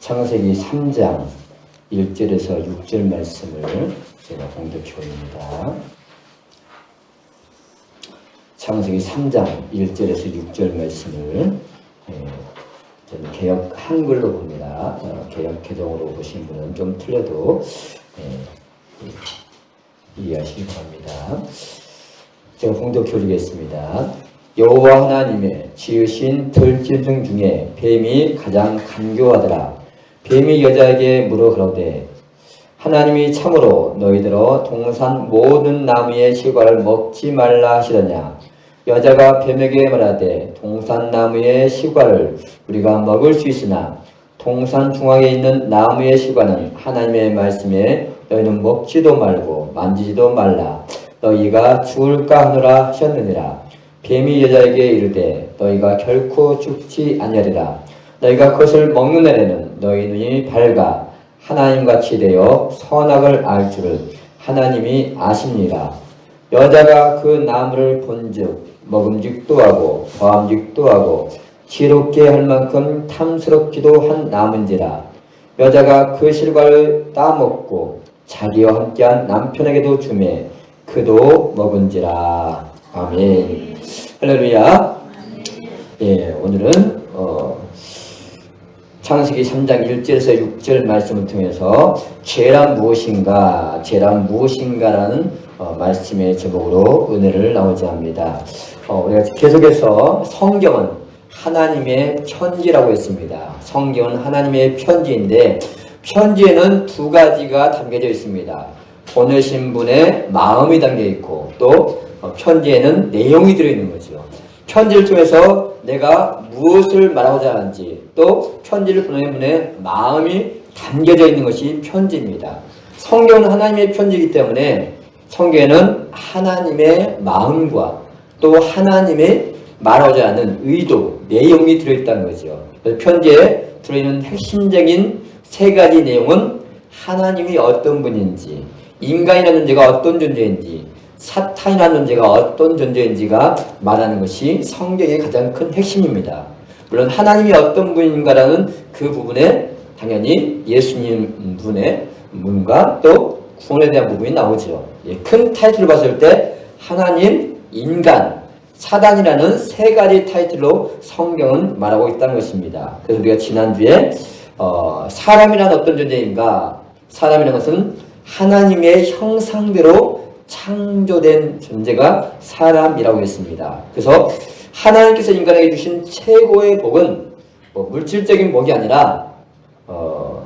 창세기 3장 1절에서 6절 말씀을 제가 봉독해 올립니다. 창세기 3장 1절에서 6절 말씀을 저는 개역 한글로 봅니다. 개역 개정으로 보신 분은 좀 틀려도 이해하시기 바랍니다. 제가 봉독해 올리겠습니다. 여호와 하나님의 지으신 들짐승 중에 뱀이 가장 간교하더라. 뱀이 여자에게 물어 그러되 하나님이 참으로 너희들어 동산 모든 나무의 실과를 먹지 말라 하시더냐. 여자가 뱀에게 말하되 동산 나무의 실과를 우리가 먹을 수 있으나 동산 중앙에 있는 나무의 실과는 하나님의 말씀에 너희는 먹지도 말고 만지지도 말라. 너희가 죽을까 하노라 하셨느니라. 뱀이 여자에게 이르되 너희가 결코 죽지 아니하리라. 너희가 그것을 먹는 날에는 너희 눈이 밝아 하나님같이 되어 선악을 알 줄을 하나님이 아십니다. 여자가 그 나무를 본즉 먹음직도 하고 보암직도 하고 지혜롭게 할 만큼 탐스럽기도 한 나무인지라. 여자가 그 실과를 따먹고 자기와 함께한 남편에게도 주매 그도 먹은지라. 아멘. 할렐루야. 오늘은 창세기 3장 1절에서 6절 말씀을 통해서 죄란 무엇인가, 죄란 무엇인가라는 말씀의 제목으로 은혜를 나오자 합니다. 우리가 계속해서 성경은 하나님의 편지라고 했습니다. 성경은 하나님의 편지인데 편지에는 두 가지가 담겨져 있습니다. 보내신 분의 마음이 담겨 있고 또 편지에는 내용이 들어있는 거죠. 편지를 통해서 내가 무엇을 말하고자 하는지 또 편지를 보내는 분의 마음이 담겨져 있는 것이 편지입니다. 성경은 하나님의 편지이기 때문에 성경에는 하나님의 마음과 또 하나님의 말하고자 하는 의도, 내용이 들어있다는 거죠. 그래서 편지에 들어있는 핵심적인 세 가지 내용은 하나님이 어떤 분인지, 인간이라는 존재가 어떤 존재인지, 사탄이라는 존재가 어떤 존재인지가 말하는 것이 성경의 가장 큰 핵심입니다. 물론 하나님이 어떤 분인가라는 그 부분에 당연히 예수님 분의 문과 또 구원에 대한 부분이 나오죠. 큰 타이틀을 봤을 때 하나님, 인간, 사단이라는 세 가지 타이틀로 성경은 말하고 있다는 것입니다. 그래서 우리가 지난주에 사람이란 어떤 존재인가? 사람이라는 것은 하나님의 형상대로 창조된 존재가 사람이라고 했습니다. 그래서 하나님께서 인간에게 주신 최고의 복은 물질적인 복이 아니라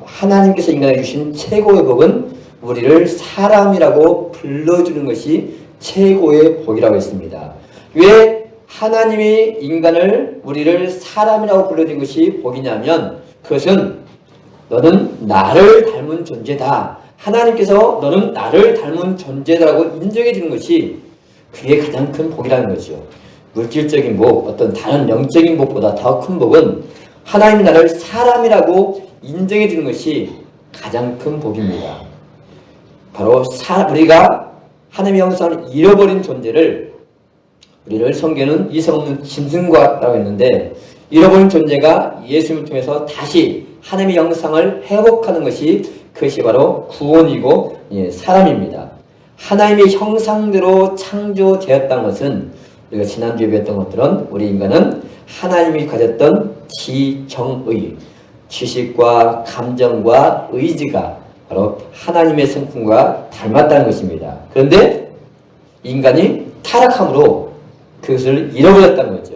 하나님께서 인간에게 주신 최고의 복은 우리를 사람이라고 불러주는 것이 최고의 복이라고 했습니다. 왜 하나님이 인간을 우리를 사람이라고 불러준 것이 복이냐면 그것은 너는 나를 닮은 존재다. 하나님께서 너는 나를 닮은 존재다라고 인정해 주는 것이 그게 가장 큰 복이라는 거죠. 물질적인 복, 어떤 다른 영적인 복보다 더 큰 복은 하나님이 나를 사람이라고 인정해 주는 것이 가장 큰 복입니다. 바로 우리가 하나님의 형상을 잃어버린 존재를 우리를 성경은 이성 없는 짐승과라고 했는데 잃어버린 존재가 예수님을 통해서 다시 하나님의 형상을 회복하는 것이 그것이 바로 구원이고 사람입니다. 하나님의 형상대로 창조되었다는 것은 우리가 지난주에 배웠던 것들은 우리 인간은 하나님이 가졌던 지정의, 지식과 감정과 의지가 바로 하나님의 성품과 닮았다는 것입니다. 그런데 인간이 타락함으로 그것을 잃어버렸다는 거죠.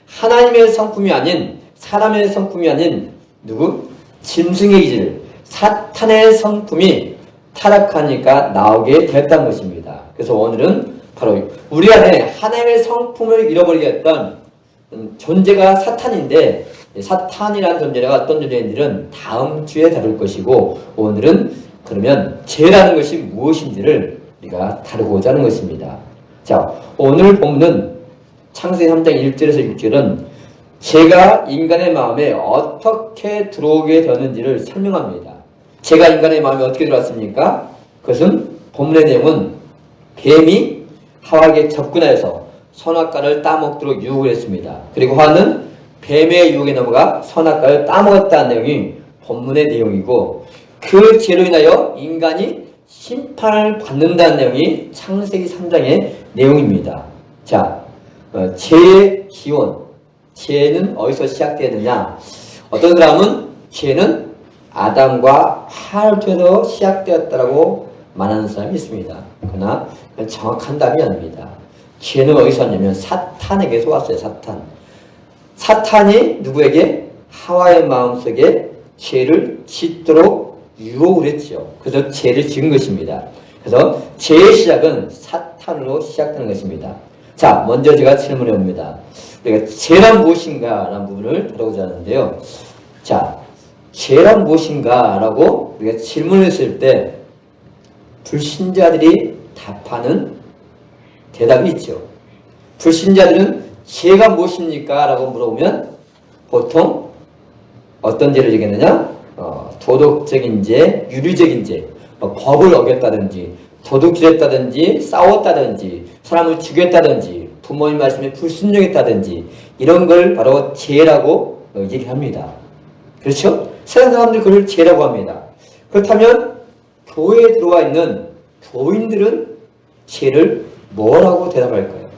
하나님의 성품이 아닌 사람의 성품이 아닌 짐승의 기질, 사탄의 성품이 타락하니까 나오게 됐다는 것입니다. 그래서 오늘은 바로 우리 안에 하나님의 성품을 잃어버리게 했던 존재가 사탄인데 사탄이라는 존재가 어떤 존재인지는 다음 주에 다룰 것이고 오늘은 그러면 죄라는 것이 무엇인지를 우리가 다루고자 하는 것입니다. 자, 오늘 본문은 창세기 3장 1절에서 6절은 죄가 인간의 마음에 어떻게 들어오게 되었는지를 설명합니다. 죄가 인간의 마음에 어떻게 들어왔습니까? 그것은 본문의 내용은 뱀이 하와에게 접근하여서 선악과를 따먹도록 유혹을 했습니다. 그리고 하와는 뱀의 유혹에 넘어가 선악과를 따먹었다는 내용이 본문의 내용이고 그 죄로 인하여 인간이 심판을 받는다는 내용이 창세기 3장의 내용입니다. 자, 죄의 기원, 죄는 어디서 시작되느냐? 어떤 사람은 죄는 아담과 하와를 통해서 시작되었다라고 말하는 사람이 있습니다. 그러나 정확한 답이 아닙니다. 죄는 어디서 왔냐면 사탄에게서 왔어요. 사탄이 누구에게? 하와의 마음속에 죄를 짓도록 유혹을 했죠. 그래서 죄를 지은 것입니다. 그래서 죄의 시작은 사탄으로 시작되는 것입니다. 자, 먼저 제가 질문해 봅니다. 우리가 죄란 무엇인가? 라는 부분을 다루고자 하는데요. 자, 죄란 무엇인가? 라고 우리가 질문을 했을 때 불신자들이 답하는 대답이 있죠. 불신자들은 죄가 무엇입니까? 라고 물어보면 보통 어떤 죄를 지겠느냐? 도덕적인 죄, 윤리적인 죄, 법을 어겼다든지 도둑질했다든지 싸웠다든지 사람을 죽였다든지 부모님 말씀에 불순종했다든지 이런 걸 바로 죄라고 얘기합니다. 그렇죠? 세상 사람들이 그걸 죄라고 합니다. 그렇다면 교회에 들어와 있는 교인들은 죄를 뭐라고 대답할까요?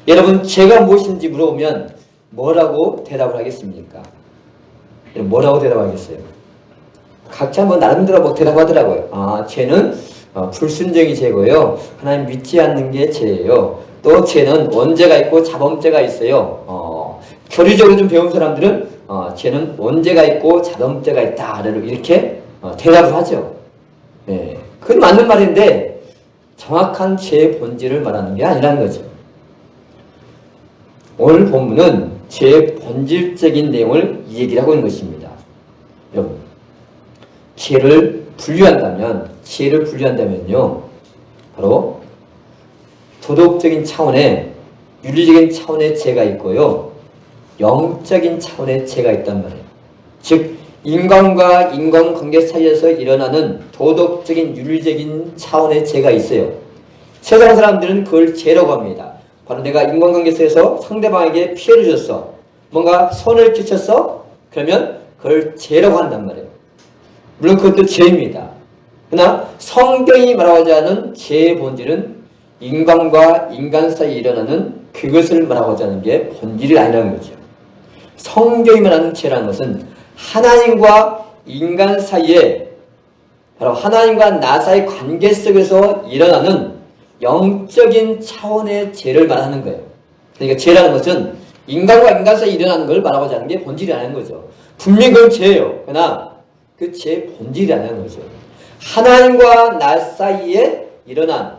여러분, 죄가 무엇인지 물어보면 뭐라고 대답을 하겠습니까? 뭐라고 대답하겠어요? 각자 나름대로 대답하더라고요. 아, 죄는 불순종이 죄고요. 하나님 믿지 않는 게 죄예요. 또 죄는 원죄가 있고 자범죄가 있어요. 교리적으로 좀 배운 사람들은 죄는 원죄가 있고 자범죄가 있다. 이렇게 대답을 하죠. 네, 그건 맞는 말인데 정확한 죄의 본질을 말하는 게 아니라는 거죠. 오늘 본문은 죄의 본질적인 내용을 얘기를 하고 있는 것입니다. 여러분, 죄를 분류한다면요, 바로 도덕적인 차원의, 윤리적인 차원의 죄가 있고요, 영적인 차원의 죄가 있단 말이에요. 즉, 인간과 인간관계 사이에서 일어나는 도덕적인, 윤리적인 차원의 죄가 있어요. 세상 사람들은 그걸 죄라고 합니다. 바로 내가 인간관계 속에서 상대방에게 피해를 줬어. 뭔가 손을 끼쳤어? 그러면 그걸 죄라고 한단 말이에요. 물론 그것도 죄입니다. 그러나 성경이 말하고자 하는 죄의 본질은 인간과 인간 사이에 일어나는 그것을 말하고자 하는 게 본질이 아니라는 거죠. 성경이 말하는 죄라는 것은 하나님과 인간 사이에, 바로 하나님과 나 사이 관계 속에서 일어나는 영적인 차원의 죄를 말하는 거예요. 그러니까 죄라는 것은 인간과 인간 사이에 일어나는 걸 말하고자 하는 게 본질이 아닌 거죠. 분명히 그건 죄예요. 그러나 그 죄의 본질이 아니라는 거죠. 하나님과 나 사이에 일어난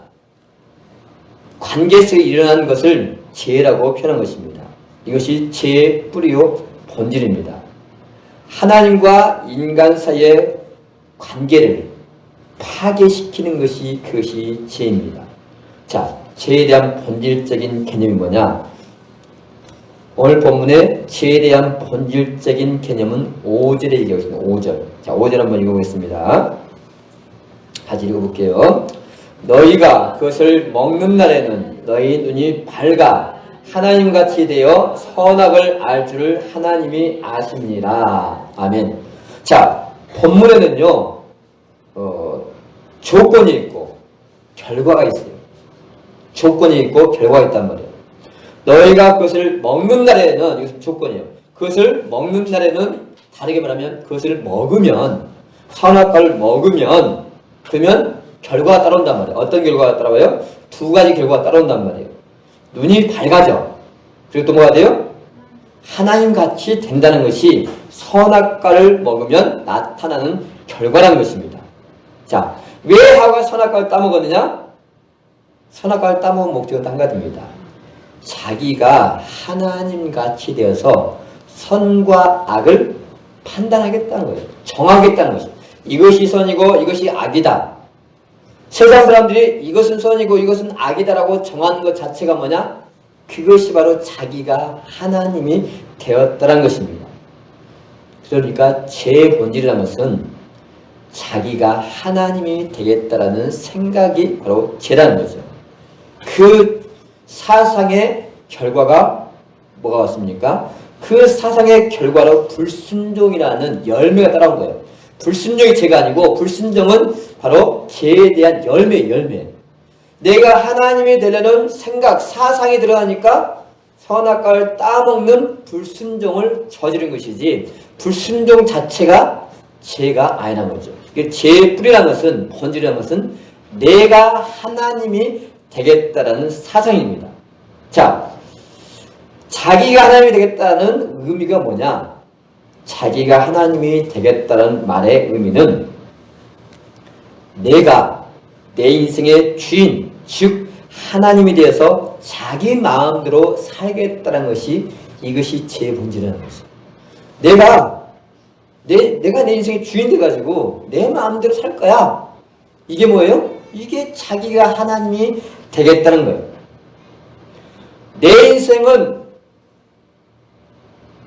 관계 속에 일어난 것을 죄라고 표현한 것입니다. 이것이 죄의 뿌리요 본질입니다. 하나님과 인간 사이의 관계를 파괴시키는 것이 그것이 죄입니다. 자, 죄에 대한 본질적인 개념이 뭐냐? 오늘 본문의 죄에 대한 본질적인 개념은 5절에 얘기하고 있습니다. 5절. 자, 5절 한번 읽어보겠습니다. 다시 읽어볼게요. 너희가 그것을 먹는 날에는 너희 눈이 밝아 하나님같이 되어 선악을 알 줄을 하나님이 아십니다. 아멘. 자, 본문에는요, 조건이 있고 결과가 있어요. 조건이 있고 결과가 있단 말이에요. 너희가 그것을 먹는 날에는, 이것은 조건이에요. 그것을 먹는 날에는, 다르게 말하면 그것을 먹으면, 선악과를 먹으면, 그러면 결과가 따라온단 말이에요. 어떤 결과가 따라와요? 두 가지 결과가 따라온단 말이에요. 눈이 밝아져. 그리고 또 뭐가 돼요? 하나님같이 된다는 것이 선악과를 먹으면 나타나는 결과라는 것입니다. 자, 왜 하와가 선악과를 따먹었느냐? 선악과를 따먹은 목적은 한 가지입니다. 자기가 하나님같이 되어서 선과 악을 판단하겠다는 거예요. 정하겠다는 것이죠. 이것이 선이고 이것이 악이다. 세상 사람들이 이것은 선이고 이것은 악이다라고 정하는 것 자체가 뭐냐? 그것이 바로 자기가 하나님이 되었다는 것입니다. 그러니까 죄의 본질이라는 것은 자기가 하나님이 되겠다라는 생각이 바로 죄라는 거죠. 그 사상의 결과가 뭐가 왔습니까? 그 사상의 결과로 불순종이라는 열매가 따라온 거예요. 불순종이 죄가 아니고 불순종은 바로 죄에 대한 열매. 내가 하나님이 되려는 생각, 사상이 들어가니까 선악과를 따먹는 불순종을 저지른 것이지 불순종 자체가 죄가 아니란 거죠. 죄의 뿌리라는 것은, 본질이라는 것은 내가 하나님이 되겠다라는 사상입니다. 자, 자기가 하나님이 되겠다는 의미가 뭐냐? 자기가 하나님이 되겠다는 말의 의미는 내가 내 인생의 주인, 즉 하나님이 되어서 자기 마음대로 살겠다는 것이 이것이 제 본질이라는 것이죠. 내가 내 인생의 주인 돼가지고 내 마음대로 살 거야. 이게 뭐예요? 이게 자기가 하나님이 되겠다는 거예요. 내 인생은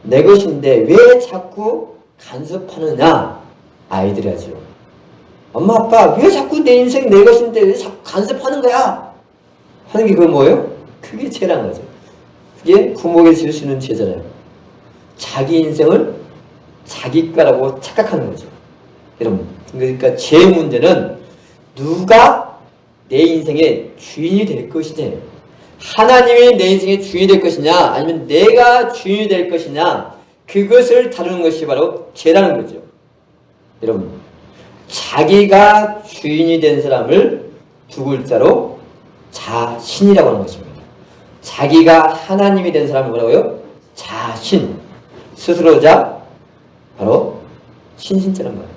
내 것인데 왜 자꾸 간섭하느냐? 아이들이 하죠. 엄마 아빠 왜 자꾸 내 인생 내 것인데 왜 자꾸 간섭하는 거야? 하는 게 그거 뭐예요? 그게 죄라는 거죠. 그게 부모에게 지을 수 있는 죄잖아요. 자기 인생을 자기 거라고 착각하는 거죠. 여러분, 그러니까 죄 문제는 누가 내 인생의 주인이 될 것이냐, 하나님이 내 인생의 주인이 될 것이냐, 아니면 내가 주인이 될 것이냐, 그것을 다루는 것이 바로 죄라는 거죠. 여러분, 자기가 주인이 된 사람을 두 글자로 자신이라고 하는 것입니다. 자기가 하나님이 된 사람은 뭐라고요? 자신. 스스로자 바로 신신자란 말이에요.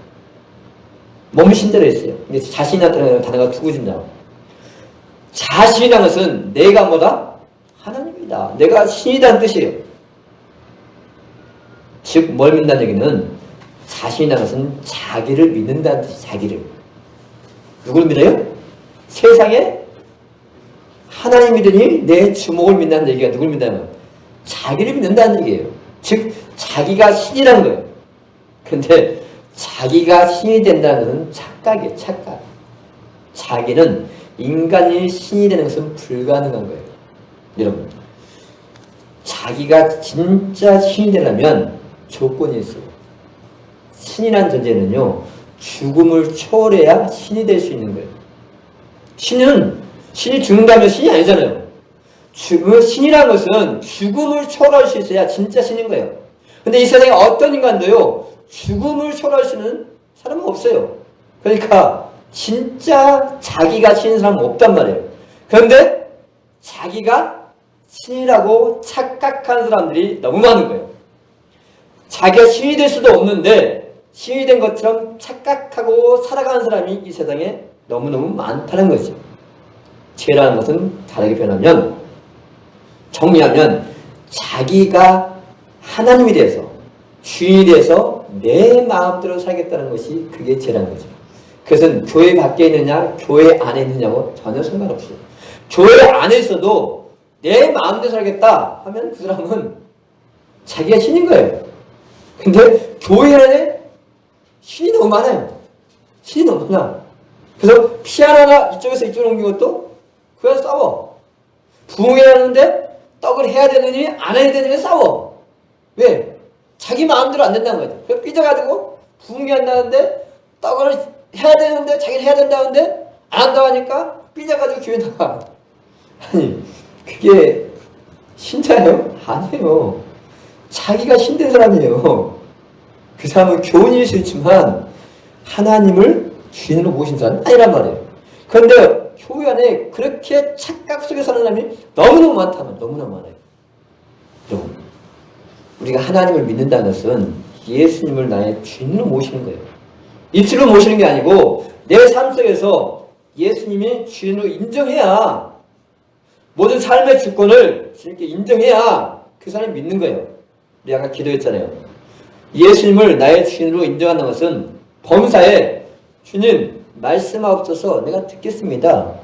몸이 신자로 있어요. 근데 자신이라는 단어가 두 글자 나와요. 자신이라는 것은 내가 뭐다? 하나님이다. 내가 신이라는 뜻이에요. 즉, 뭘 믿는다는 얘기는 자신이라는 것은 자기를 믿는다는 뜻이에요. 자기를. 누구를 믿어요? 세상에 하나님 믿으니 내 주목을 믿는다는 얘기가 누굴 믿는다는 거예요? 자기를 믿는다는 얘기예요. 즉, 자기가 신이라는 거예요. 근데 자기가 신이 된다는 것은 착각이에요. 착각. 자기는 인간이 신이 되는 것은 불가능한 거예요. 여러분, 자기가 진짜 신이 되려면 조건이 있어요. 신이라는 존재는요, 죽음을 초월해야 신이 될 수 있는 거예요. 신이 죽는다면 신이 아니잖아요. 신이라는 것은 죽음을 초월할 수 있어야 진짜 신인 거예요. 근데 이 세상에 어떤 인간도요, 죽음을 초월할 수 있는 사람은 없어요. 그러니까 진짜 자기가 신인 사람은 없단 말이에요. 그런데 자기가 신이라고 착각하는 사람들이 너무 많은 거예요. 자기가 신이 될 수도 없는데 신이 된 것처럼 착각하고 살아가는 사람이 이 세상에 너무너무 많다는 거죠. 죄라는 것은 다르게 표현하면, 정리하면 자기가 하나님이 돼서 주인이 돼서 내 마음대로 살겠다는 것이 그게 죄라는 거죠. 그것은 교회 밖에 있느냐 교회 안에 있느냐고 전혀 상관없어요. 교회 안에 있어도 내 마음대로 살겠다 하면 그 사람은 자기가 신인 거예요. 근데 교회 안에 신이 너무 많아요. 신이 너무 많아. 그래서 피아노나 이쪽에서 이쪽으로 옮긴 것도 그래서 싸워. 부흥회를 하는데 떡을 해야 되느니 안 해야 되느니 싸워. 왜? 자기 마음대로 안 된다는 거죠. 그래서 삐져가지고 부흥회 한다는데 떡을 해야 되는데 자기는 해야 된다는데 안 한다고 하니까 삐져가지고 교회 나가. 아니, 그게 신자예요? 아니에요. 자기가 신된 사람이에요. 그 사람은 교훈일 수 있지만 하나님을 주인으로 모신 사람은 아니란 말이에요. 그런데 교회 안에 그렇게 착각 속에 사는 사람이 너무너무 많다면 너무너무 많아요. 여러분, 우리가 하나님을 믿는다는 것은 예수님을 나의 주인으로 모시는 거예요. 입술로 모시는 게 아니고 내 삶 속에서 예수님이 주인으로 인정해야, 모든 삶의 주권을 주님께 인정해야 그 사람이 믿는 거예요. 우리 아까 기도했잖아요. 예수님을 나의 주인으로 인정하는 것은 범사에 주님 말씀하옵소서 내가 듣겠습니다.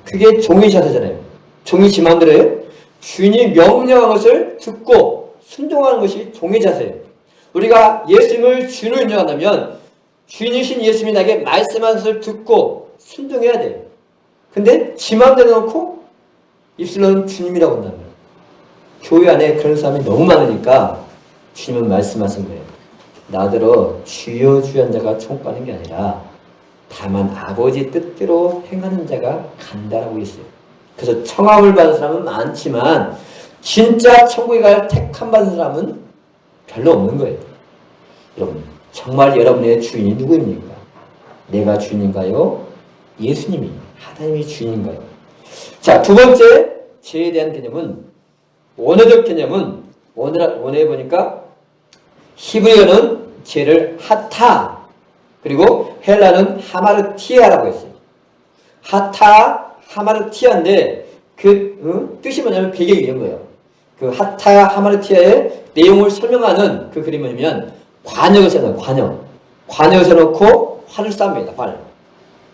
그게 종의 자세잖아요. 종이 지 마음대로 해요? 주인이 명령한 것을 듣고 순종하는 것이 종의 자세예요. 우리가 예수님을 주인으로 인정한다면 주인이신 예수님이 나에게 말씀한 것을 듣고 순종해야 돼요. 근데 지 마음대로 놓고 입술로는 주님이라고 한다면, 교회 안에 그런 사람이 너무 많으니까 주님은 말씀하신 거예요. 나더러 주여 주여 한 자가 천국 가는 게 아니라 다만 아버지 뜻대로 행하는 자가 간다라고 했어요. 그래서 청함을 받은 사람은 많지만 진짜 천국에 갈 택함 받은 사람은 별로 없는 거예요. 여러분, 정말 여러분의 주인이 누구입니까? 내가 주인인가요? 예수님이, 하나님이 주인인가요? 자, 두 번째 죄에 대한 개념은, 원어적 개념은 원어에 보니까 히브리어는 죄를 하타, 그리고 헬라는 하마르티아라고 했어요. 하타, 하마르티아인데 뜻이 뭐냐면 배경이 이런 거예요. 그 하타, 하마르티아의 내용을 설명하는 그 그림이 뭐냐면 관역을 써놓고 관역을 써놓고 활을 쌉니다. 활.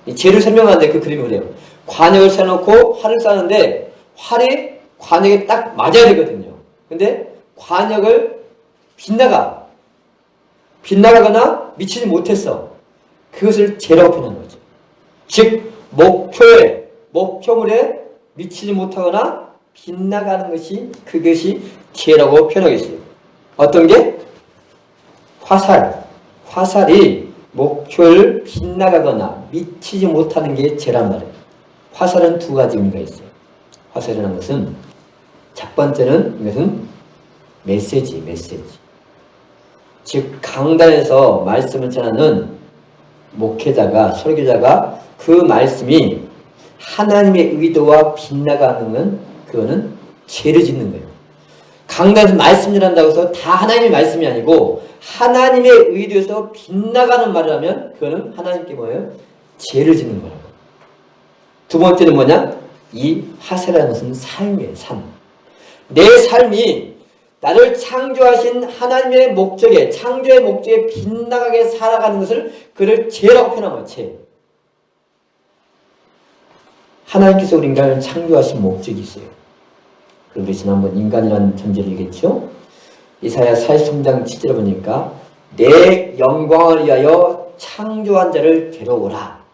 이 죄를 설명하는데 그 그림이 그래요. 관역을 써놓고 활을 싸는데 활이 관역에 딱 맞아야 되거든요. 근데 관역을 빗나가거나 미치지 못했어. 그것을 죄라고 표현하는 거죠. 즉 목표물에 미치지 못하거나 빗나가는 것이 그것이 죄라고 표현하겠어요. 어떤 게? 화살이 목표를 빗나가거나 미치지 못하는 게 죄란 말이에요. 화살은 두 가지 의미가 있어요. 화살이라는 것은 첫 번째는 이것은 메시지. 즉 강단에서 말씀을 전하는 목회자가, 설교자가 그 말씀이 하나님의 의도와 빗나가는 그거는 죄를 짓는 거예요. 강단에서 말씀 전한다고 해서 다 하나님의 말씀이 아니고 하나님의 의도에서 빗나가는 말을 하면 그거는 하나님께 뭐예요? 죄를 짓는 거라고. 두 번째는 뭐냐? 이 화살이라는 것은 삶이에요. 삶. 내 삶이 나를 창조하신 하나님의 목적에, 창조의 목적에 빗나가게 살아가는 것을 그를 죄라고 표현하면 죄. 하나님께서 우리 인간을 창조하신 목적이 있어요. 그런데 지난번 인간이라는 존재를 얘기했죠. 이사야 43장 7절에 보니까 내 영광을 위하여 창조한 자를 데려오라.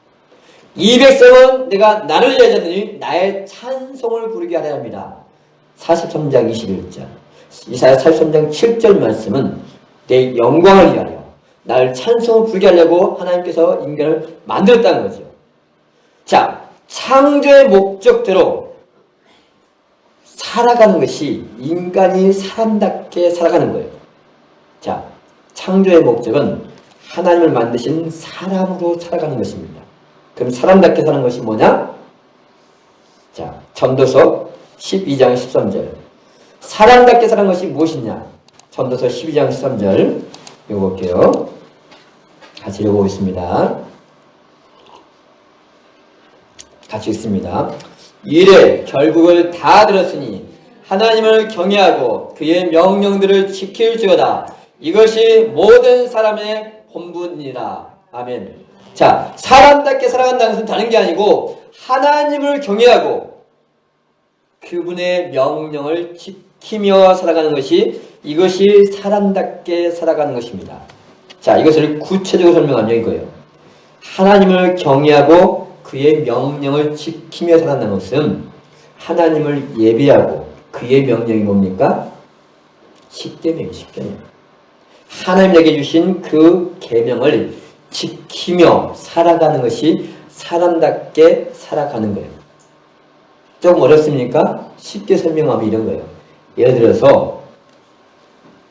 이 백성은 내가 나를 위하여 하더니 나의 찬송을 부르게 하려 합니다. 43장 21절. 이사야 43장 7절 말씀은 내 영광을 위하여 나를 찬송을 부르게 하려고 하나님께서 인간을 만들었다는 거죠. 자, 창조의 목적대로 살아가는 것이 인간이 사람답게 살아가는 거예요. 자, 창조의 목적은 하나님을 만드신 사람으로 살아가는 것입니다. 그럼 사람답게 사는 것이 뭐냐? 자, 전도서 12장 13절. 사람답게 사는 것이 무엇이냐? 전도서 12장 13절 읽어볼게요. 같이 읽어보겠습니다. 같이 읽습니다. 이래 결국을 다 들었으니 하나님을 경외하고 그의 명령들을 지킬지어다. 이것이 모든 사람의 본분이라. 아멘. 자, 사람답게 살아간다는 것은 다른 게 아니고 하나님을 경외하고 그분의 명령을 지키며 살아가는 것이, 이것이 사람답게 살아가는 것입니다. 자, 이것을 구체적으로 설명하면 이거예요. 하나님을 경외하고 그의 명령을 지키며 살아가는 것은 하나님을 예배하고 그의 명령이 뭡니까? 십계명이에요. 십계명. 하나님에게 주신 그 계명을 지키며 살아가는 것이 사람답게 살아가는 거예요. 조금 어렵습니까? 쉽게 설명하면 이런 거예요. 예를 들어서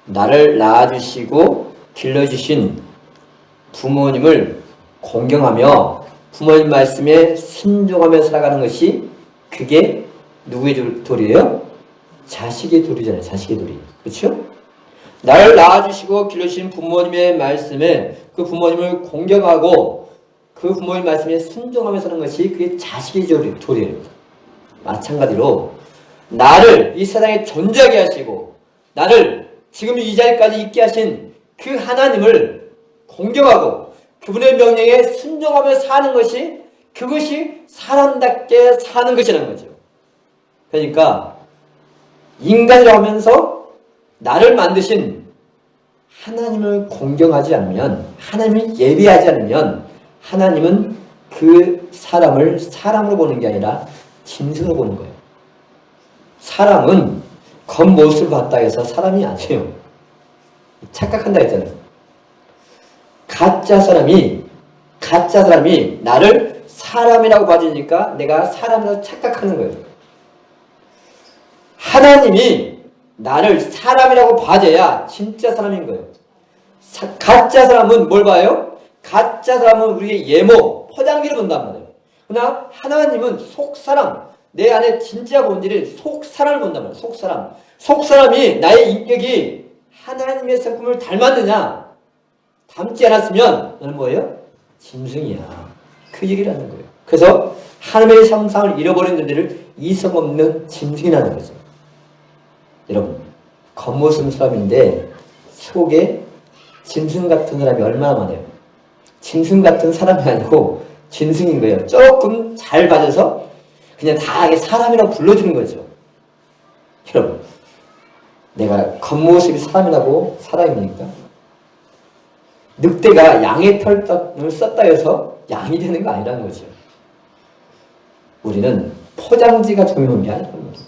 나를 낳아주시고 길러주신 부모님을 공경하며 부모님 말씀에 순종하며 살아가는 것이, 그게 누구의 도리예요? 자식의 도리잖아요. 자식의 도리. 그렇죠? 나를 낳아주시고 길러주신 부모님의 말씀에 그 부모님을 공경하고 그 부모님 말씀에 순종하며 사는 것이 그게 자식의 도리예요. 마찬가지로 나를 이 세상에 존재하게 하시고 나를 지금 이 자리까지 있게 하신 그 하나님을 공경하고 그분의 명령에 순종하며 사는 것이, 그것이 사람답게 사는 것이라는 거죠. 그러니까 인간이라고 하면서 나를 만드신 하나님을 공경하지 않으면, 하나님을 예배하지 않으면 하나님은 그 사람을 사람으로 보는 게 아니라 짐승으로 보는 거예요. 사람은 겉모습을 봤다 해서 사람이 아니에요. 착각한다 했잖아요. 가짜 사람이 나를 사람이라고 봐주니까 내가 사람이라고 착각하는 거예요. 하나님이 나를 사람이라고 봐줘야 진짜 사람인 거예요. 가짜 사람은 뭘 봐요? 가짜 사람은 우리의 예모, 포장지를 본단 말이에요. 그러나 하나님은 속사람, 내 안에 진짜 본질이 속사람을 본단 말이에요. 속사람. 속사람이 나의 인격이 하나님의 성품을 닮았느냐? 닮지 않았으면 너는 뭐예요? 짐승이야. 그 얘기를 하는 거예요. 그래서 하나님의 형상을 잃어버린 자들을 이성 없는 짐승이라는 거죠. 여러분, 겉모습은 사람인데 속에 짐승 같은 사람이 얼마나 많아요? 짐승 같은 사람이 아니고 짐승인 거예요. 조금 잘 봐줘서 그냥 다 사람이라고 불러주는 거죠. 여러분, 내가 겉모습이 사람이라고 사람입니까? 늑대가 양의 털을 썼다 해서 양이 되는 거 아니라는 거죠. 우리는 포장지가 중요한 게 아니라는 거죠.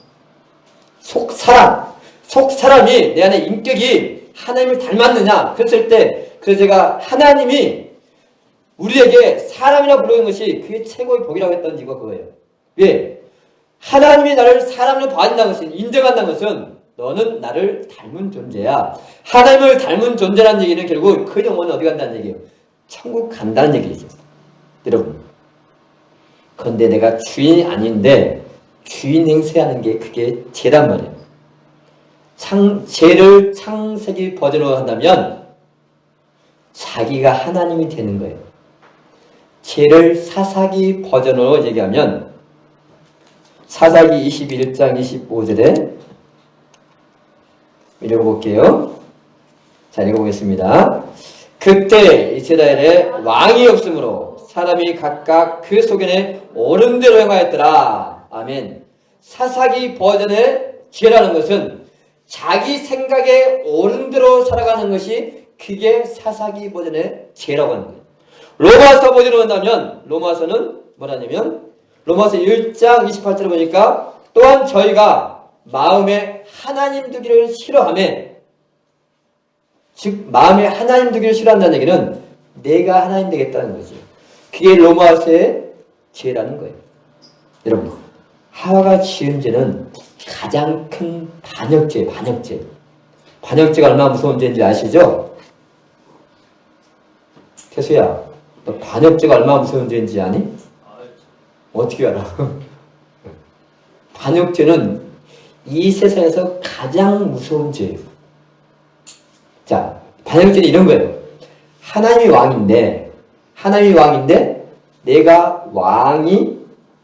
속사람이 내 안에 인격이 하나님을 닮았느냐? 그랬을 때, 그래서 제가 하나님이 우리에게 사람이라 부르는 것이 그게 최고의 복이라고 했던 이유가 그거예요. 왜? 하나님이 나를 사람으로 봐준다는 것은, 인정한다는 것은 너는 나를 닮은 존재야. 하나님을 닮은 존재라는 얘기는 결국 그 영혼은 어디 간다는 얘기예요? 천국 간다는 얘기죠. 여러분, 그런데 내가 주인이 아닌데 주인 행세하는 게 그게 죄란 말이에요. 죄를 창세기 버전으로 한다면 자기가 하나님이 되는 거예요. 죄를 사사기 버전으로 얘기하면 사사기 21장 25절에 읽어볼게요. 자, 읽어보겠습니다. 그때 이스라엘에 왕이 없으므로 사람이 각각 그 소견에 옳은 대로 행하였더라. 아멘. 사사기 버전의 죄라는 것은 자기 생각에 옳은 대로 살아가는 것이 그게 사사기 버전의 죄라고 하는 거예요. 로마서 버전으로 한다면 로마서는 뭐라냐면 로마서 1장 28절에 보니까 또한 저희가 마음에 하나님 두기를 싫어하며, 즉 마음에 하나님 두기를 싫어한다는 얘기는 내가 하나님 되겠다는 거죠. 그게 로마서의 죄라는 거예요. 여러분, 하와가 지은 죄는 가장 큰 반역죄. 반역죄가 얼마나 무서운 죄인지 아시죠? 태수야, 너 반역죄가 얼마나 무서운 죄인지 아니? 어떻게 알아? 반역죄는 이 세상에서 가장 무서운 죄예요. 자, 반역죄는 이런 거예요. 하나님이 왕인데 내가 왕이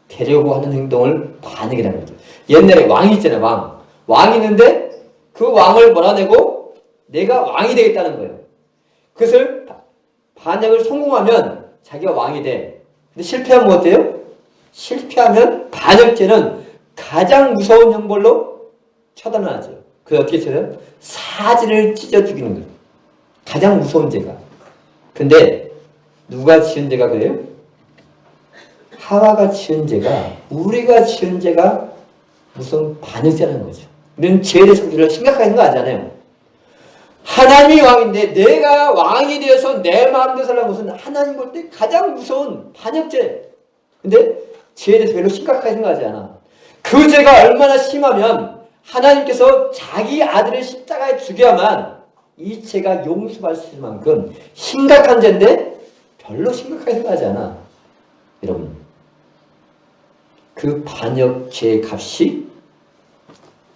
되려고 하는 행동을 반역이라는 거죠. 옛날에 왕이 있잖아요. 왕이 있는데 그 왕을 몰아내고 내가 왕이 되겠다는 거예요. 그것을 반역을 성공하면 자기가 왕이 돼. 근데 실패하면 뭐 어때요? 실패하면 반역죄는 가장 무서운 형벌로 처단하죠. 그래서 어떻게 쳐요? 사지를 찢어 죽이는 거예요. 가장 무서운 죄가. 근데 누가 지은 죄가 그래요? 하와가 지은 죄가, 우리가 지은 죄가 무슨 반역죄라는 거죠. 우리는 죄에 대해서 우리가 심각하게 생각하잖아요. 하나님이 왕인데 내가 왕이 되어서 내 마음대로 살라는 것은 하나님 볼 때 가장 무서운 반역죄. 근데 죄에 대해서 별로 심각하게 생각하지 않아. 그 죄가 얼마나 심하면 하나님께서 자기 아들을 십자가에 죽여야만 이 죄가 용서받을 수 있을 만큼 심각한 죄인데 별로 심각하게 생각하지 않아. 여러분, 그 반역 죄의 값이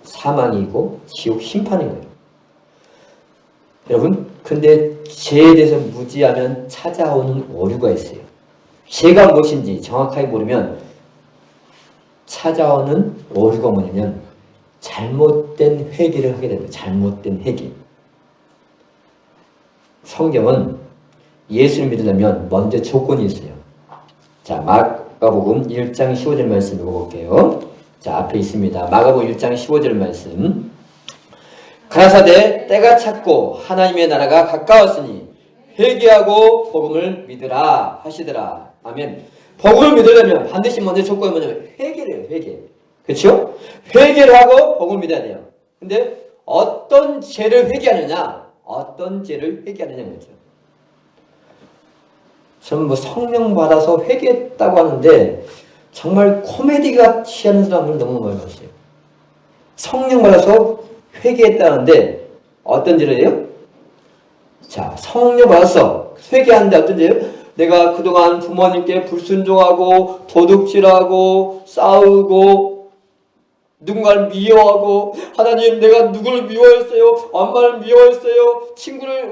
사망이고 지옥 심판인 거예요. 여러분, 근데 죄에 대해서 무지하면 찾아오는 오류가 있어요. 죄가 무엇인지 정확하게 모르면 찾아오는 오류가 뭐냐면 잘못된 회개를 하게 됩니다. 잘못된 회개. 성경은 예수를 믿으려면 먼저 조건이 있어요. 자, 마가복음 1장 15절 말씀 읽어볼게요. 자, 앞에 있습니다. 마가복음 1장 15절 말씀. 가라사대 때가 찼고 하나님의 나라가 가까웠으니 회개하고 복음을 믿으라 하시더라. 아멘. 복음을 믿으려면 반드시 먼저 조건이 뭐냐면 회개를 해요. 회개. 그렇죠? 회개를 하고 복음을 믿어야 돼요. 근데 어떤 죄를 회개하느냐, 어떤 죄를 회개하느냐는 거죠. 저는 뭐 성령 받아서 회개했다고 하는데 정말 코미디 같이 하는 사람들 너무 많이 봤어요. 성령 받아서 회개했다는데 어떤 죄를 해요? 자, 성령 받아서 회개하는데 어떤 죄예요? 내가 그동안 부모님께 불순종하고 도둑질하고 싸우고 누군가를 미워하고 하나님 내가 누구를 미워했어요? 엄마를 미워했어요?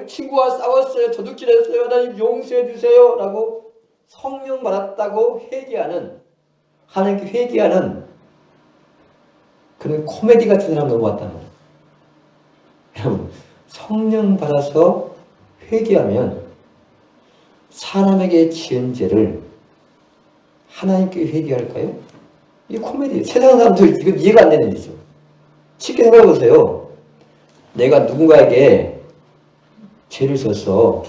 친구와 싸웠어요? 도둑질했어요? 하나님 용서해 주세요 라고 성령 받았다고 회개하는 하나님께 회개하는 그런 코미디 같은 사람 너무 많다는 거예요. 여러분 성령 받아서 회개하면 사람에게 지은 죄를 하나님께 회개할까요? 이게 코미디예요. 세상 사람들 이건 이해가 안 되는 일이죠. 쉽게 생각해 보세요. 내가 누군가에게 죄를 졌어.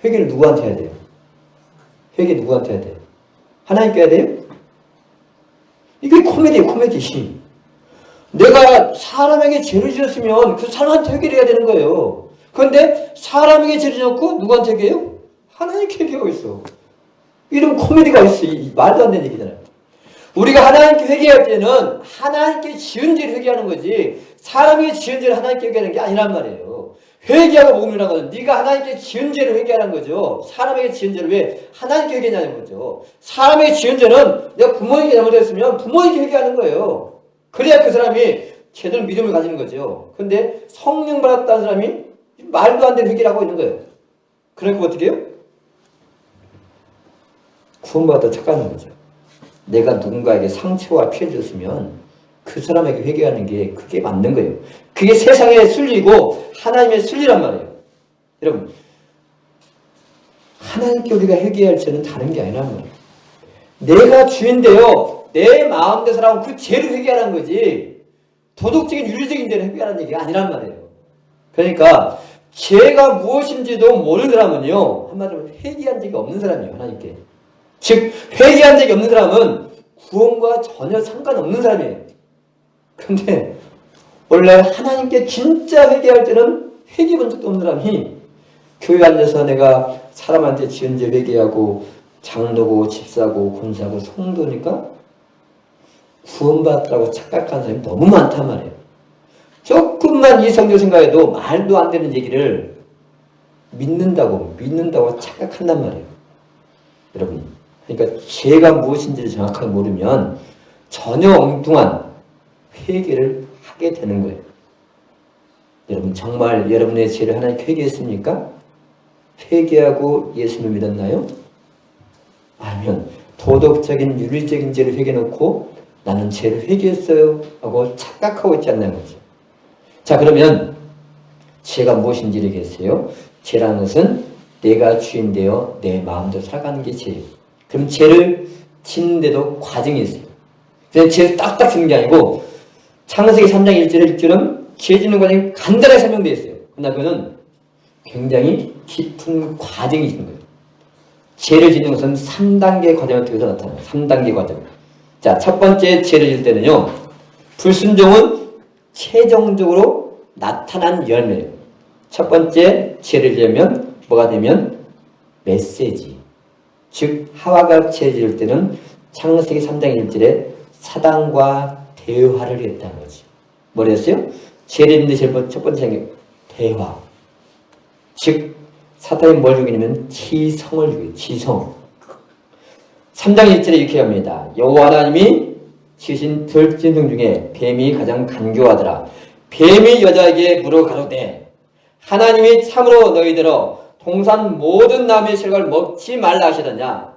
회개를 누구한테 해야 돼요? 회개 누구한테 해야 돼요? 하나님께 해야 돼요? 이게 코미디예요. 코미디. 내가 사람에게 죄를 지었으면 그 사람한테 회개를 해야 되는 거예요. 그런데 사람에게 죄를 지었고 누구한테 회개해요? 하나님께 회개하고 있어. 이런 코미디가 있어. 말도 안 되는 얘기잖아요. 우리가 하나님께 회개할 때는 하나님께 지은 죄를 회개하는 거지 사람에게 지은 죄를 하나님께 회개하는 게 아니란 말이에요. 회개하고 복음이라는 것은 네가 하나님께 지은 죄를 회개하는 거죠. 사람에게 지은 죄를 왜 하나님께 회개하냐는 거죠. 사람에게 지은 죄는 내가 부모님께 잘못했으면 부모님께 회개하는 거예요. 그래야 그 사람이 제대로 믿음을 가지는 거죠. 그런데 성령 받았다는 사람이 말도 안 되는 회개를 하고 있는 거예요. 그러니까 어떻게 해요? 구원받아 착각하는 거죠. 내가 누군가에게 상처와 피해를 줬으면 그 사람에게 회개하는 게 그게 맞는 거예요. 그게 세상의 순리고 하나님의 순리란 말이에요. 여러분 하나님께 우리가 회개할 죄는 다른 게 아니란 말이에요. 내가 주인데요. 내 마음대로 살아온 그 죄를 회개하는 거지 도덕적인 윤리적인 죄를 회개하는 얘기가 아니란 말이에요. 그러니까 죄가 무엇인지도 모르는 사람은요. 한마디로 회개한 적이 없는 사람이에요. 하나님께. 즉 회개한 적이 없는 사람은 구원과 전혀 상관없는 사람이에요. 근데 원래 하나님께 진짜 회개할 때는 회개해 본 적도 없는 사람이 교회 앉아서 내가 사람한테 지은 죄 회개하고 장로고 집사고 권사고 성도니까 구원받았다고 착각한 사람이 너무 많단 말이에요. 조금만 이성적 생각해도 말도 안 되는 얘기를 믿는다고 착각한단 말이에요. 여러분 그러니까 죄가 무엇인지를 정확하게 모르면 전혀 엉뚱한 회개를 하게 되는 거예요. 여러분 정말 여러분의 죄를 하나님께 회개했습니까? 회개하고 예수님을 믿었나요? 아니면 도덕적인 윤리적인 죄를 회개해놓고 나는 죄를 회개했어요 하고 착각하고 있지 않나요? 자 그러면 죄가 무엇인지 얘기했어요. 죄라는 것은 내가 주인되어 내 마음대로 살아가는 게 죄예요. 그럼 죄를 짓는데도 과정이 있어요. 그냥 죄를 딱딱 짓는 게 아니고 창세기 3장 1절에 1절은 죄 짓는 과정이 간단하게 설명되어 있어요. 그러나 그거는 굉장히 깊은 과정이 있는 거예요. 죄를 짓는 것은 3단계 과정을 통해서 나타나요. 3단계 과정. 자, 첫 번째 죄를 질 때는요. 불순종은 최종적으로 나타난 열매예요. 첫 번째 죄를 지으면 뭐가 되면 메시지. 즉 하와가 죄를 지을 때는 창세기 3장 1절에 사단과 대화를 했다는 거지. 뭐라 했어요? 죄를 짓는 첫 번째 게 대화. 즉 사탄이 뭘 죽이냐면 지성을 죽여요. 지성. 3장 1절에 이렇게 합니다. 여호와 하나님이 지으신 들짐승 중에 뱀이 가장 간교하더라. 뱀이 여자에게 물어 가로되 하나님이 참으로 너희들어 동산 모든 나무의 실과를 먹지 말라 하시더냐.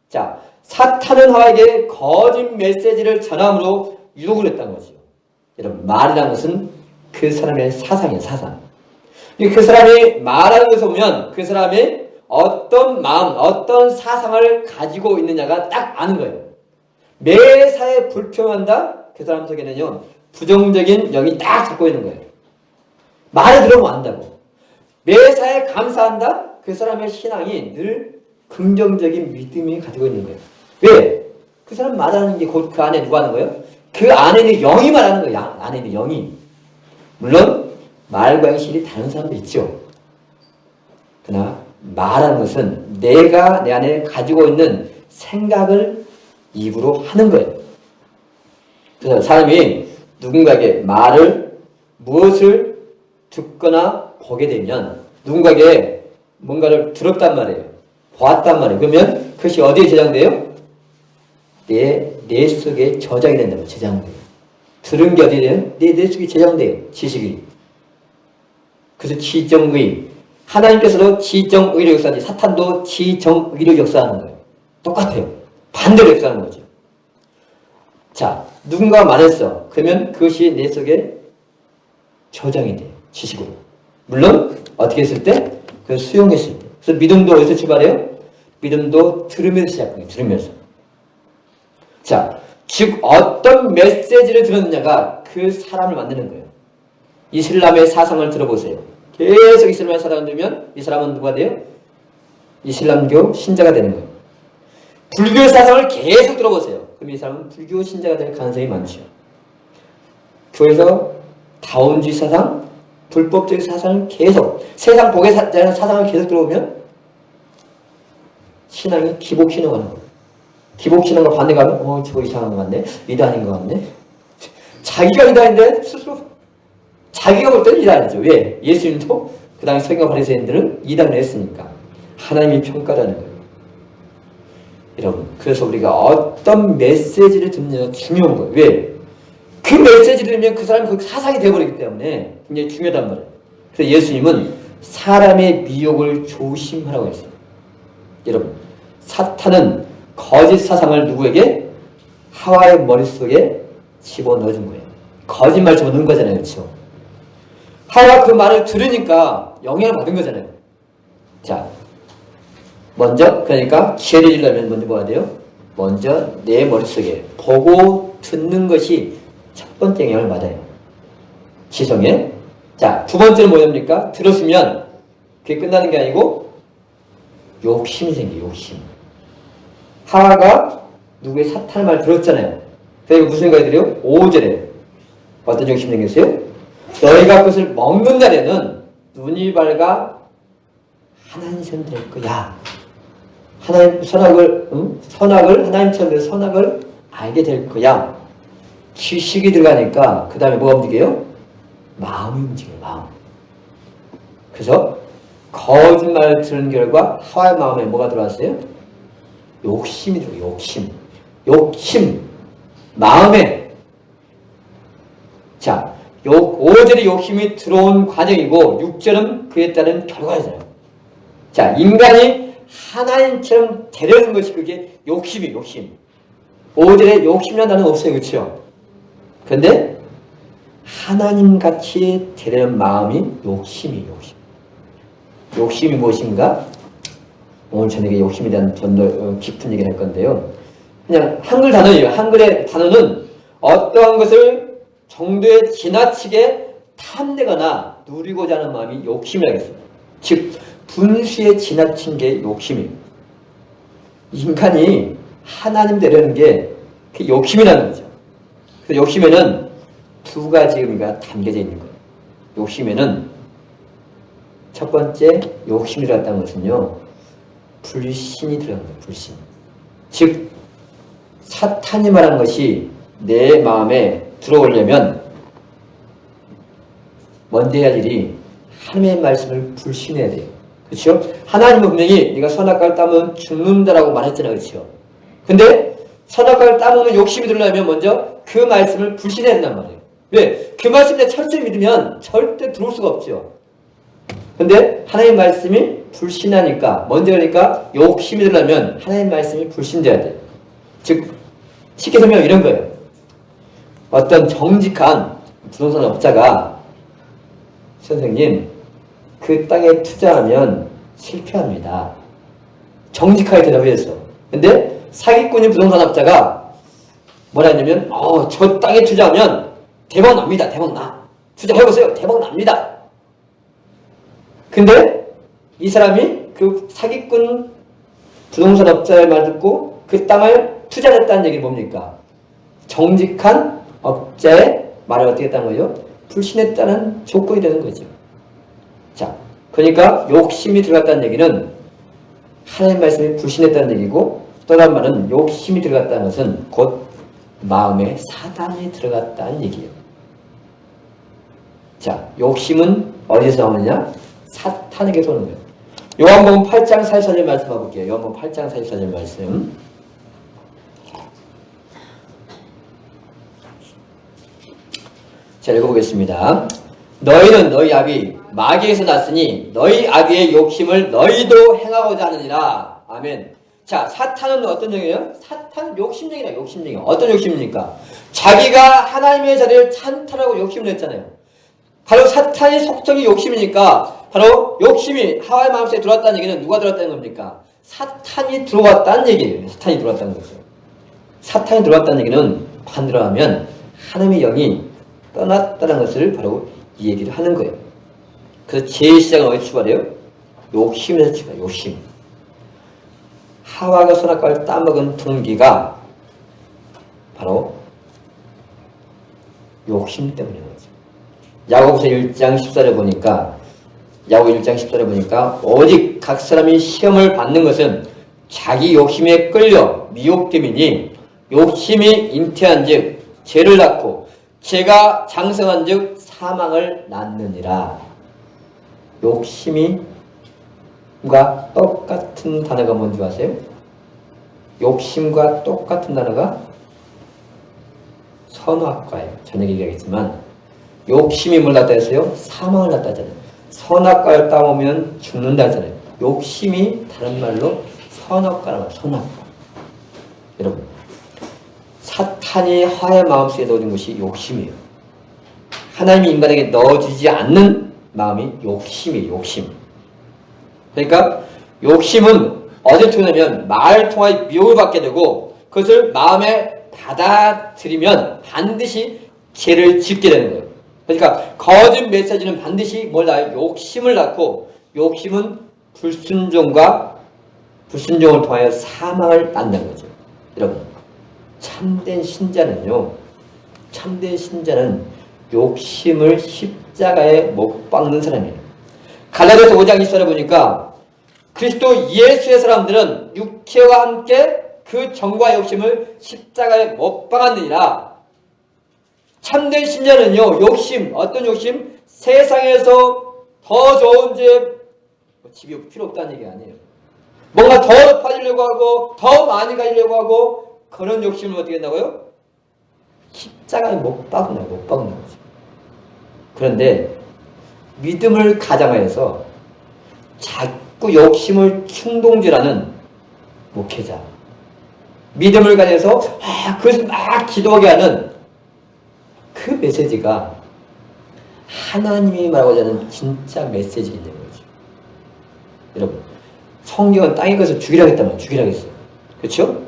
자, 사탄은 하와에게 거짓 메시지를 전함으로 유혹을 했다는 거죠. 여러분 말이라는 것은 그 사람의 사상이에요. 사상. 그 사람이 말하는 것을 보면 그 사람이 어떤 마음, 어떤 사상을 가지고 있느냐가 딱 아는 거예요. 매사에 불평한다? 그 사람 속에는요 부정적인 영이 딱 잡고 있는 거예요. 말을 들으면 안다고. 매사에 감사한다? 그 사람의 신앙이 늘 긍정적인 믿음이 가지고 있는 거예요. 왜? 그 사람 말하는 게 곧 그 안에 누가 하는 거예요? 그 안에 있는 영이 말하는 거예요. 안에 있는 영이. 물론 말과 행실이 다른 사람도 있죠. 그러나 말하는 것은 내가 내 안에 가지고 있는 생각을 입으로 하는 거예요. 그래서 사람이 누군가에게 무엇을 듣거나 보게 되면 누군가에게 뭔가를 들었단 말이에요. 보았단 말이에요. 그러면 그것이 어디에 저장돼요? 내 속에 저장이 된다고. 저장돼요. 들은 게 어디에 돼요? 내 속에 저장돼요. 지식이. 그래서 지정의. 하나님께서도 지정의로 역사하지 사탄도 지정의로 역사하는 거예요. 똑같아요. 반대로 역사하는 거죠. 자, 누군가가 말했어. 그러면 그것이 내 속에 저장이 돼요. 지식으로. 물론 어떻게 했을 때? 그걸 수용했을 때. 그래서 믿음도 어디서 출발해요? 믿음도 들으면서 시작해요. 들으면서. 자, 즉 어떤 메시지를 들었느냐가 그 사람을 만드는 거예요. 이슬람의 사상을 들어보세요. 계속 이슬람의 사상을 들으면 이 사람은 누가 돼요? 이슬람교 신자가 되는 거예요. 불교 사상을 계속 들어보세요. 그럼 이 사람은 불교 신자가 될 가능성이 많죠. 교회에서 다원주의 사상, 불법적 사상을 계속, 세상 복에 대한 사상을 계속 들어보면 신앙이 기복신앙하는 거예요. 기복신앙과 반대가 하면 저거 이상한 것 같네. 이단인 것 같네. 자기가 이단인데 스스로 자기가 볼 때는 이단이죠. 왜? 예수님도 그 당시 서기관 바리새인들은 이단을 했으니까. 하나님이 평가라는 거예요. 여러분, 그래서 우리가 어떤 메시지를 듣느냐가 중요한 거예요. 왜? 그 메시지를 들으면 그 사람이 그 사상이 되어버리기 때문에 굉장히 중요하단 말이에요. 그래서 예수님은 사람의 미혹을 조심하라고 했어요. 여러분, 사탄은 거짓 사상을 누구에게? 하와의 머릿속에 집어넣어준 거예요. 거짓말 집어넣은 거잖아요. 그렇죠? 하와가 그 말을 들으니까 영향을 받은 거잖아요. 자, 먼저 그러니까 지혜를 잃으려면 먼저 뭐가 돼요? 먼저 내 머릿속에 보고 듣는 것이 첫 번째 영향을 받아요. 지성에. 자, 두 번째는 뭐입니까? 들었으면 그게 끝나는 게 아니고 욕심이 생겨요. 욕심. 하와가 누구의 사탄 말 들었잖아요. 그래서 무슨 생각이 들어요? 5절에 어떤 욕심이 생겼어요? 너희가 그것을 먹는 날에는 눈이 밝아 하나님처럼 될 거야. 하나님 선악을 하나님처럼 선악을 알게 될 거야. 지식이 들어가니까 그 다음에 뭐가 움직여요? 마음이 움직여요. 마음. 그래서 거짓말을 들은 결과 하와의 마음에 뭐가 들어왔어요? 욕심이 들어요. 욕심. 마음에. 자, 5절이 욕심이 들어온 과정이고 6절은 그에 따른 결과잖아요. 자, 인간이 하나님처럼 되려는 것이 그게 욕심. 5절에 욕심이라는 단어는 없어요. 그렇죠? 그런데 하나님같이 되려는 마음이 욕심. 욕심이 무엇인가? 오늘 저녁에 욕심에 대한 좀 더 깊은 얘기를 할 건데요. 그냥 한글 단어예요. 한글의 단어는 어떠한 것을 정도에 지나치게 탐내거나 누리고자 하는 마음이 욕심이라고 했습니다. 즉 분수에 지나친 게 욕심이에요. 인간이 하나님 되려는 게 그 욕심이라는 거죠. 그래서 욕심에는 두 가지 의미가 담겨져 있는 거예요. 욕심에는 첫 번째 욕심이라고 했다는 것은요. 불신이 들어간 거예요. 불신. 즉 사탄이 말한 것이 내 마음에 들어오려면 먼저 해야 할 일이 하나님의 말씀을 불신해야 돼요. 그렇죠? 하나님은 분명히 네가 선악과를 따면 죽는다라고 말했잖아요. 그렇죠? 근데 선악과를 따먹는 욕심이 들려면 먼저 그 말씀을 불신해야 된단 말이에요. 왜? 그 말씀을 철저히 믿으면 절대 들어올 수가 없죠. 근데 하나님 말씀이 불신하니까 먼저 그러니까 욕심이 들려면 하나님 말씀이 불신돼야 돼요. 즉 쉽게 설명하면 이런 거예요. 어떤 정직한 부동산 업자가 선생님 그 땅에 투자하면 실패합니다. 정직하게 대답했어. 근데 사기꾼인 부동산 업자가 뭐라 했냐면 저 땅에 투자하면 대박 납니다. 대박 나. 투자해보세요. 대박 납니다. 근데 이 사람이 그 사기꾼 부동산 업자의 말 듣고 그 땅을 투자했다는 얘기는 뭡니까? 정직한 업자의 말을 어떻게 했다는 거예요? 불신했다는 조건이 되는 거죠. 자, 그러니까 욕심이 들어갔다는 얘기는 하나님 말씀에 불신했다는 얘기고, 또 다른 말은 욕심이 들어갔다는 것은 곧 마음에 사단이 들어갔다는 얘기예요. 자, 욕심은 어디서 나오느냐? 사탄에게서 오는 거예요. 요한복음 8장 44절 말씀 봐볼게요. 요한복음 8장 44절 말씀. 자, 읽어보겠습니다. 너희는 너희 아비 마귀에서 났으니 너희 아비의 욕심을 너희도 행하고자 하느니라. 아멘. 자, 사탄은 어떤 영이에요? 사탄 욕심쟁이라. 욕심쟁이. 어떤 욕심입니까? 자기가 하나님의 자리를 찬탈하고 욕심을 냈잖아요. 바로 사탄의 속성이 욕심이니까, 바로 욕심이 하와의 마음속에 들어왔다는 얘기는 누가 들어왔다는 겁니까? 사탄이 들어왔다는 얘기예요. 사탄이 들어왔다는 거죠. 사탄이 들어왔다는 얘기는 반대로 하면 하나님의 영이 떠났다는 것을 바로 이 얘기를 하는 거예요. 그래서 제일 시작은 어디 출발해요? 욕심에서 출발해요. 욕심. 하와가 선악과를 따먹은 동기가 바로 욕심 때문인 거죠. 야고보서 1장 14절에 보니까, 야고보 1장 14절에 보니까 오직 각 사람이 시험을 받는 것은 자기 욕심에 끌려 미혹됨이니 욕심이 잉태한 즉 죄를 낳고 죄가 장성한 즉 사망을 낳느니라. 욕심과 똑같은 단어가 뭔지 아세요? 욕심과 똑같은 단어가 선악과예요. 저녁에 얘기하겠지만 욕심이 뭘 낳다 했어요? 사망을 낳다 하잖아요. 선악과를 따먹으면 죽는다 하잖아요. 욕심이 다른 말로 선악과라고 해요. 선악과. 여러분, 사탄이 하와의 마음속에 넣어준 것이 욕심이에요. 하나님이 인간에게 넣어주지 않는 마음이 욕심이에요. 욕심. 그러니까 욕심은 어디를 통하면 말을 통하여 미혹을 받게 되고, 그것을 마음에 받아들이면 반드시 죄를 짓게 되는 거예요. 그러니까 거짓 메시지는 반드시 뭘 낳아요? 욕심을 낳고, 욕심은 불순종을 통하여 사망을 낳는다는 거죠. 여러분, 참된 신자는 욕심을 십자가에 못 박는 사람이에요. 갈라디아서 5장 20절에 보니까 그리스도 예수의 사람들은 육체와 함께 그 정과 욕심을 십자가에 못 박았느니라. 참된 신자는요, 욕심, 어떤 욕심? 세상에서 더 좋은 집이 필요 없다는 얘기 아니에요. 뭔가 더 높아지려고 하고, 더 많이 가지려고 하고, 그런 욕심을 어떻게 한다고요? 십자가에 못 박는 거죠. 그런데 믿음을 가장하여서 자꾸 욕심을 충동질하는 목회자, 믿음을 가져서 그것을 막 기도하게 하는 그 메시지가 하나님이 말하고자 하는 진짜 메시지인 거죠. 여러분, 성경은 땅의 것을 죽이라고 했다면 죽이라고 했어요. 그렇죠?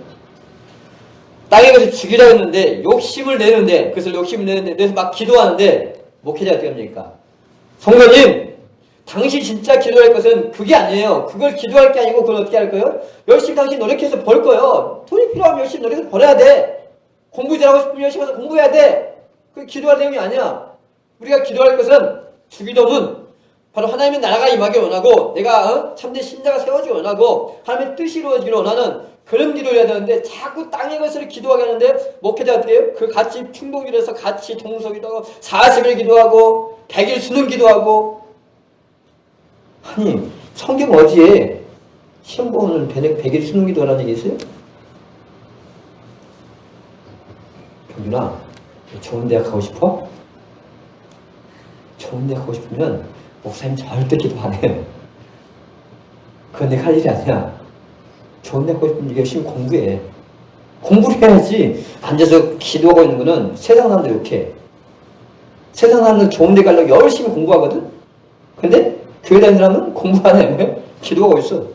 땅의 것을 죽이라고 했는데 욕심을 내는데, 그래서 욕심을 내는데 내서 막 기도하는데 목회자가 어떻게 합니까? 성도님, 당신 진짜 기도할 것은 그게 아니에요. 그걸 기도할 게 아니고 그걸 어떻게 할 거예요? 열심히 당신 노력해서 벌 거예요. 돈이 필요하면 열심히 노력해서 벌어야 돼. 공부 잘하고 싶으면 열심히 해서 공부해야 돼. 그게 기도할 내용이 아니야. 우리가 기도할 것은, 주기도문, 바로 하나님의 나라가 임하기 원하고, 내가 참된 신자가 세워지기 원하고, 하나님의 뜻이 이루어지기를 원하는 그런 기도를 해야 되는데, 자꾸 땅의 것을 기도하게 하는데, 목회자가 어떻게 해요? 그 같이 충동기도해서 같이 동서기도하고 40일 기도하고 100일 수능 기도하고. 아니, 성경 어디에 시험 보는 100일 수능 기도하라는 얘기 있어요? 경준아, 좋은 대학 가고 싶어? 좋은 대학 가고 싶으면 목사님 절대 기도 안 해요. 그건 내가 할 일이 아니야. 좋은 대학 가고 싶으면 열심히 공부해. 공부를 해야지. 앉아서 기도하고 있는 거는 세상 사람들 이렇게. 세상 사람들은 좋은 데 가려고 열심히 공부하거든? 근데 교회 다니는 사람은 공부 안 해. 왜? 기도하고 있어.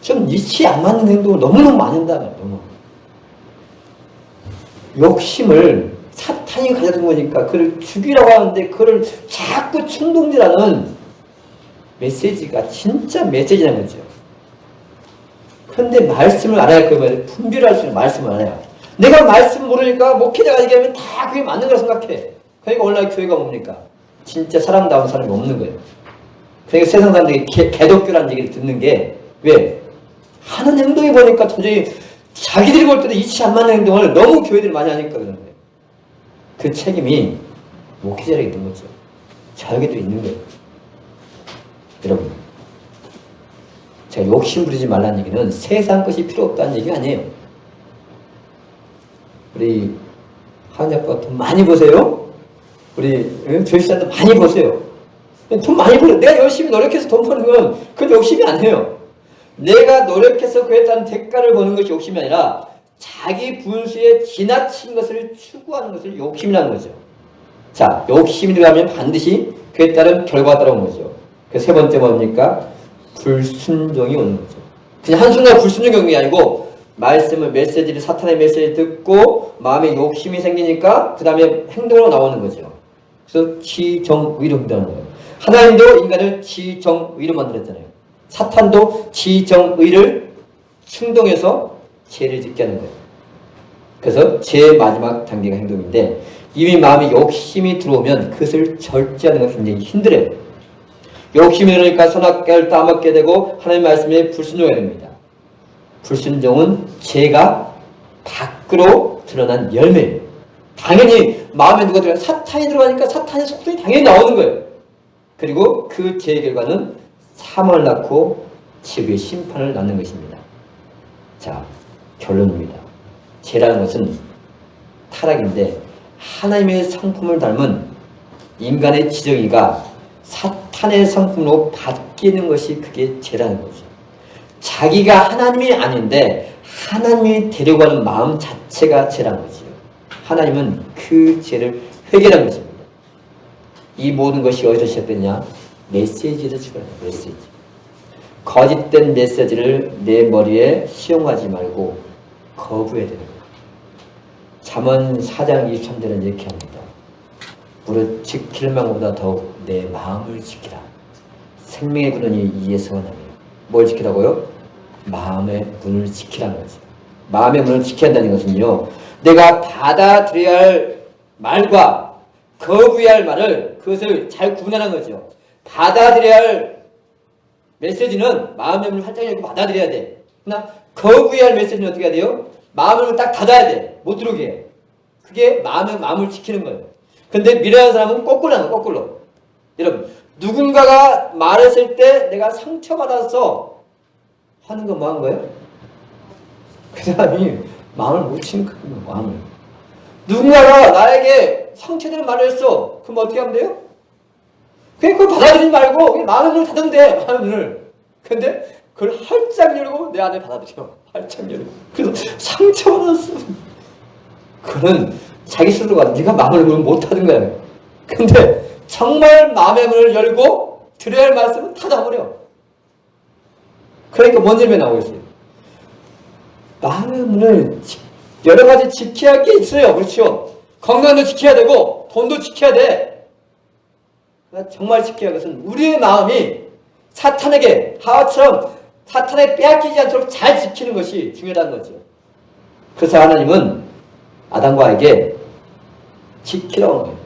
좀 이치에 안 맞는 행동을 너무너무 많이 한다. 너무. 욕심을 사탄이 가져둔 거니까 그를 죽이라고 하는데 그를 자꾸 충동질하는 메시지가 진짜 메시지라는 거죠. 그런데 말씀을 알아야 그러면 분별할 수 있는 말씀을 알아야. 내가 말씀 모르니까 목회자가 얘기하면 다 그게 맞는 거라 생각해. 그러니까 오늘날 교회가 뭡니까? 진짜 사람다운 사람이 없는 거예요. 그러니까 세상 사람들이 개독교라는 얘기를 듣는 게 왜? 하는 행동이 보니까 도저히 자기들이 볼 때도 이치 안 맞는 행동을 너무 교회들이 많이 하니까 그런 거예요. 그 책임이 목회자에게 있는 거죠. 저에게도 있는 거예요. 여러분, 제가 욕심 부리지 말라는 얘기는 세상 것이 필요 없다는 얘기가 아니에요. 우리 하은이 아빠가 돈 많이 버세요? 우리 조시사도 많이 버세요. 돈 많이 벌어. 내가 열심히 노력해서 돈 버는 건 그건 욕심이 아니에요. 내가 노력해서 그에 따른 대가를 보는 것이 욕심이 아니라 자기 분수에 지나친 것을 추구하는 것을 욕심이라는 거죠. 자, 욕심이 들어가면 반드시 그에 따른 결과가 따라오는 거죠. 그 세 번째 뭡니까? 불순종이 오는 거죠. 그냥 한순간 불순종 경험이 아니고 말씀을 메시지를 사탄의 메시지를 듣고 마음에 욕심이 생기니까 그 다음에 행동으로 나오는 거죠. 그래서 지정의로 행동하는 거예요. 하나님도 인간을 지정의로 만들었잖아요. 사탄도 지정의를 충동해서 죄를 짓게 하는 거예요. 그래서 죄의 마지막 단계가 행동인데 이미 마음에 욕심이 들어오면 그것을 절제하는 것은 굉장히 힘들어요. 욕심이 그러니까 선악과를 따먹게 되고 하나님의 말씀에 불순종해야 됩니다. 불순종은 죄가 밖으로 드러난 열매예요. 당연히 마음에 누가 들어가면 사탄이 들어가니까 사탄의 속성이 당연히 나오는 거예요. 그리고 그 죄의 결과는 사망을 낳고 지옥의 심판을 낳는 것입니다. 자, 결론입니다. 죄라는 것은 타락인데 하나님의 성품을 닮은 인간의 지정의가 사탄의 성품으로 바뀌는 것이 그게 죄라는 거죠. 자기가 하나님이 아닌데 하나님이 되려고 하는 마음 자체가 죄라는 거죠. 하나님은 그 죄를 회개하는 것입니다. 이 모든 것이 어디서 시작됐냐? 메시지에서 출발해요. 메시지. 거짓된 메시지를 내 머리에 시험하지 말고 거부해야 되는 거예요. 잠언 4장 23절은 이렇게 합니다. 무릇 지킬 만보다 더욱 내 마음을 지키라. 생명의 근원이 이에서 나며. 뭘 지키라고요? 마음의 문을 지키라는 거죠. 마음의 문을 지켜야 한다는 것은요, 내가 받아들여야 할 말과 거부해야 할 말을 그것을 잘 구분하는 거죠. 받아들여야 할 메시지는 마음의 문을 활짝 열고 받아들여야 돼. 그러나 거부해야 할 메시지는 어떻게 해야 돼요? 마음을 딱 닫아야 돼. 못 들어오게 해. 그게 마음을 지키는 거예요. 근데 미련한 사람은 거꾸로 하는 거예요. 거꾸로. 여러분, 누군가가 말했을 때 내가 상처받았어 하는 건 뭐 한 거예요? 그 사람이 마음을 못 치는 거예요. 마음을. 누군가가 나에게 상처되는 말을 했어. 그럼 어떻게 하면 돼요? 그냥 그걸 받아들이지 말고 그냥 마음의 문을 닫으면 돼. 마음의 문을. 근데 그걸 활짝 열고 내 안에 받아들여. 활짝 열고. 그래서 상처받았어. 그는 자기 스스로가 네가 마음의 문을 못 닫은 거야. 근데 정말 마음의 문을 열고 들어야 할 말씀은 닫아버려. 그러니까 뭔 일이 나오겠어요? 마음의 문을 여러 가지 지켜야 할 게 있어요. 그렇죠? 건강도 지켜야 되고 돈도 지켜야 돼. 정말 지켜야 할 것은 우리의 마음이 사탄에게 하와처럼 사탄에 빼앗기지 않도록 잘 지키는 것이 중요하다는 거죠. 그래서 하나님은 아담과에게 지키라고 하는 거예요.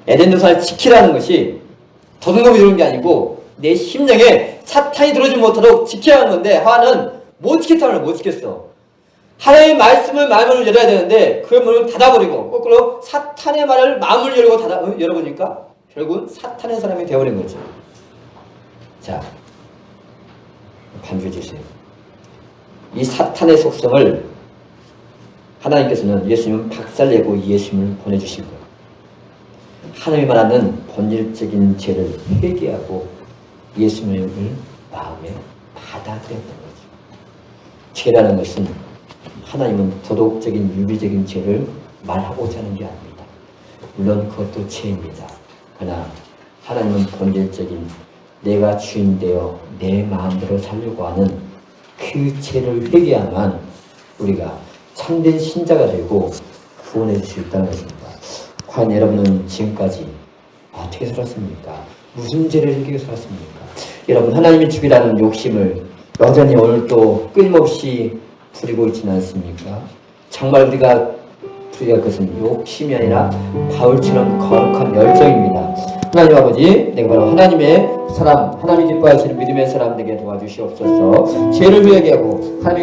에덴 동산을 지키라는 것이 더듬이 들어오는 게 아니고 내 심령에 사탄이 들어오지 못하도록 지켜야 하는 건데 하와는 못 지켰다고 못 지켰어. 하나님의 말씀을 마음을 열어야 되는데 그 문을 닫아버리고 거꾸로 사탄의 말을 마음을 열고 열어보니까 결국은 사탄의 사람이 되어버린 거죠. 자, 반주해 주세요. 이 사탄의 속성을 하나님께서는 예수님은 박살내고 예수님을 보내주신 거예요. 하나님이 말하는 본질적인 죄를 회개하고 예수님을 마음에 받아들였던 거죠. 죄라는 것은 하나님은 도덕적인 윤리적인 죄를 말하고자 하는 게 아닙니다. 물론 그것도 죄입니다. 그러나 하나님은 본질적인 내가 주인되어 내 마음대로 살려고 하는 그 죄를 회개하면 우리가 참된 신자가 되고 구원해 줄 수 있다는 것입니다. 과연 여러분은 지금까지 어떻게 살았습니까? 무슨 죄를 지키고 살았습니까? 여러분, 하나님이 죽이라는 욕심을 여전히 오늘도 끊임없이 부리고 있지는 않습니까? 정말 우리가 그것은 욕심이 아니라 바울처럼 거룩한 열정입니다. 하나님 아버지, 내가 바로 하나님의 사람, 하나님 기뻐하시는 믿음의 사람 되게 도와주시옵소서. 죄를 회개하고